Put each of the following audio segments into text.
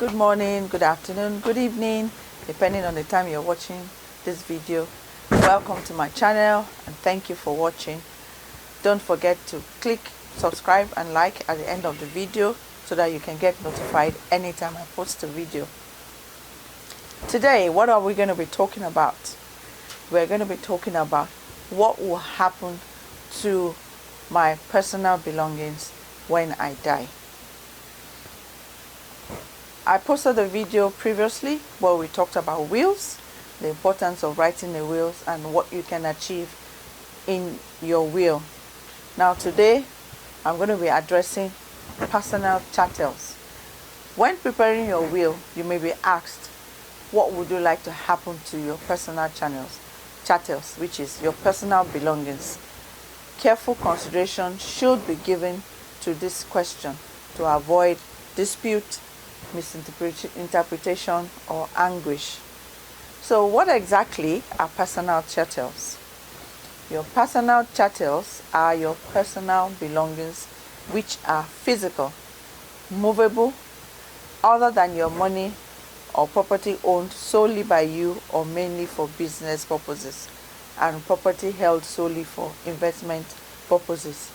good morning, good afternoon, good evening, depending on the time you're watching this video. Welcome to my channel and thank you for watching. Don't forget to click subscribe and like at the end of the video so that you can get notified anytime I post a video. Today, what are we going to be talking about? We're going to be talking about what will happen to my personal belongings when I die. I posted a video previously where we talked about wills, the importance of writing a will and what you can achieve in your will. Now today I'm going to be addressing personal chattels. When preparing your will, you may be asked, what would you like to happen to your personal chattels, which is your personal belongings? Careful consideration should be given to this question to avoid dispute, misinterpretation, or anguish. So what exactly are personal chattels? Your personal chattels are your personal belongings which are physical, movable, other than your money or property owned solely by you or mainly for business purposes, and property held solely for investment purposes.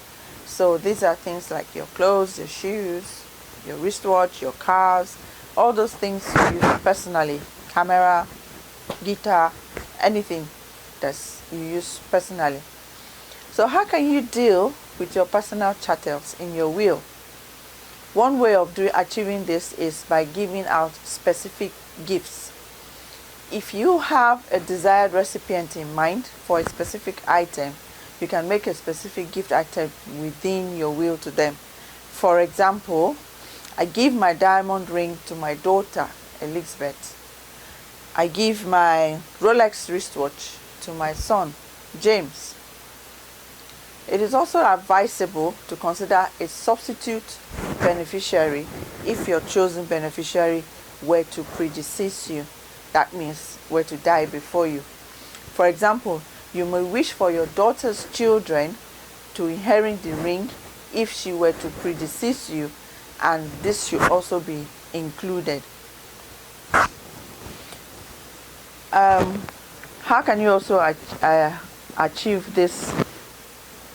So these are things like your clothes, your shoes, your wristwatch, your cars, all those things you use personally, camera, guitar, anything that you use personally. So how can you deal with your personal chattels in your will? One way of achieving this is by giving out specific gifts. If you have a desired recipient in mind for a specific item, you can make a specific gift item within your will to them. For example, I give my diamond ring to my daughter, Elizabeth. I give my Rolex wristwatch to my son, James. It is also advisable to consider a substitute beneficiary if your chosen beneficiary were to predecease you. That means were to die before you. For example, you may wish for your daughter's children to inherit the ring if she were to predecease you, and this should also be included. How can you also achieve this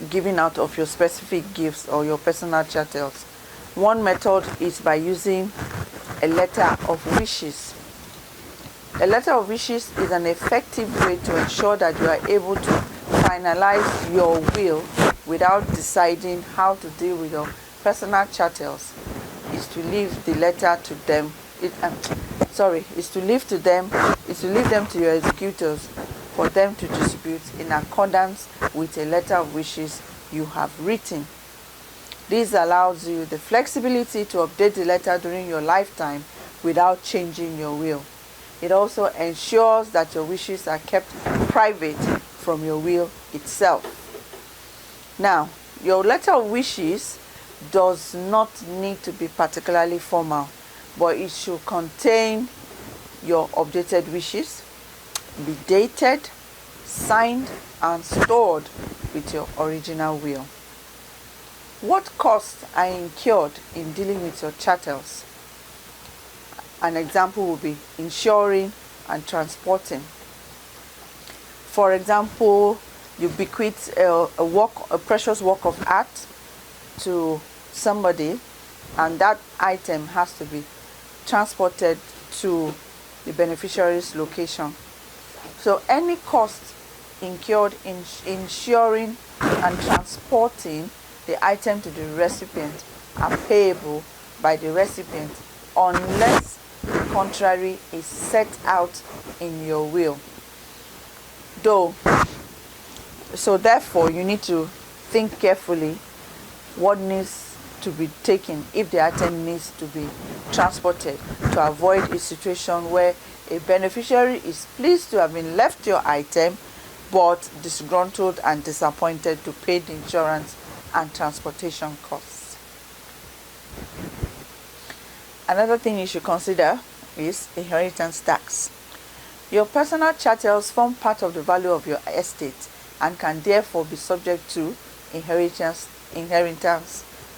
giving out of your specific gifts or your personal chattels? One method is by using a letter of wishes. A letter of wishes is an effective way to ensure that you are able to finalize your will without deciding how to deal with your personal chattels. Is to leave the letter to them. Is to leave them to your executors for them to distribute in accordance with a letter of wishes you have written. This allows you the flexibility to update the letter during your lifetime without changing your will. It also ensures that your wishes are kept private from your will itself. Now, your letter of wishes does not need to be particularly formal, but it should contain your updated wishes, be dated, signed, and stored with your original will. What costs are incurred in dealing with your chattels? An example would be insuring and transporting. For example, you bequeath a precious work of art to somebody, and that item has to be transported to the beneficiary's location. So any cost incurred in insuring and transporting the item to the recipient are payable by the recipient unless the contrary is set out in your will. So therefore you need to think carefully what needs to be taken if the item needs to be transported, to avoid a situation where a beneficiary is pleased to have been left your item but disgruntled and disappointed to pay the insurance and transportation costs. Another thing you should consider is inheritance tax. Your personal chattels form part of the value of your estate and can therefore be subject to inheritance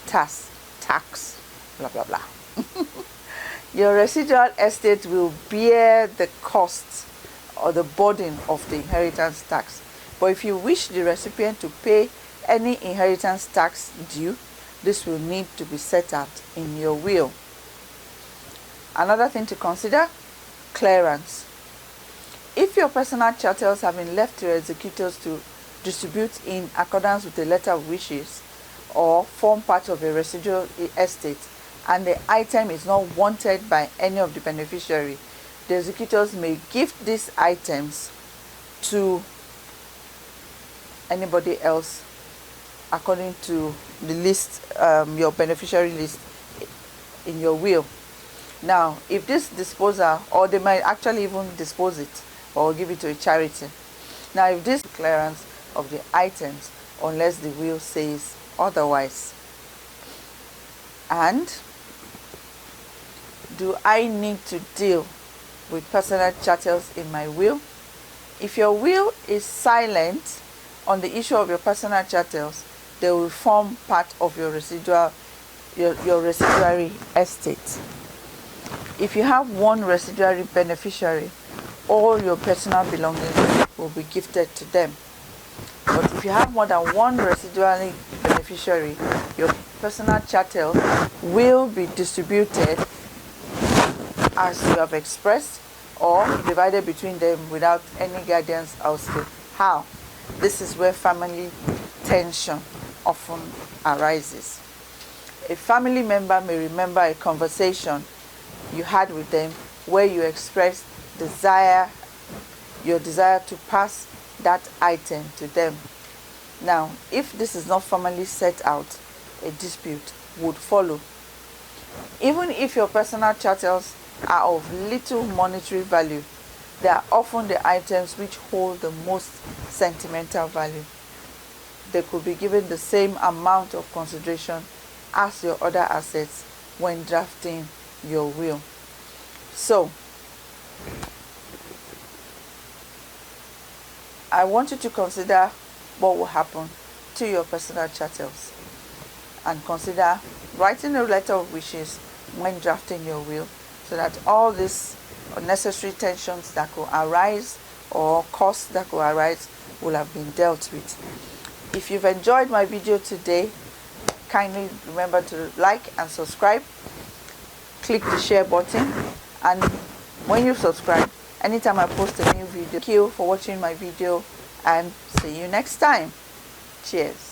tax, blah blah blah. Your residual estate will bear the cost or the burden of the inheritance tax. But if you wish the recipient to pay any inheritance tax due, this will need to be set out in your will. Another thing to consider, clearance. If your personal chattels have been left to your executors to distribute in accordance with the letter of wishes or form part of a residual estate, and the item is not wanted by any of the beneficiary, the executors may gift these items to anybody else according to the list, your beneficiary list in your will. Now, if this disposal, or they might actually even dispose it or give it to a charity. Now, if this clearance of the items, unless the will says otherwise. And do I need to deal with personal chattels in my will? If your will is silent on the issue of your personal chattels, they will form part of your residuary estate. If you have one residuary beneficiary, all your personal belongings will be gifted to them. But if you have more than one residuary beneficiary, your personal chattel will be distributed as you have expressed, or divided between them without any guidance as to how. This is where family tension often arises. A family member may remember a conversation you had with them where you expressed your desire to pass that item to them. Now, if this is not formally set out, a dispute would follow. Even if your personal chattels are of little monetary value, they are often the items which hold the most sentimental value. They could be given the same amount of consideration as your other assets when drafting your will. So, I want you to consider what will happen to your personal chattels, and consider writing a letter of wishes when drafting your will, so that all these unnecessary tensions that could arise or costs that could arise will have been dealt with. If you've enjoyed my video today, kindly remember to like and subscribe. Click the share button, and when you subscribe, anytime I post a new video, thank you for watching my video, and see you next time. Cheers.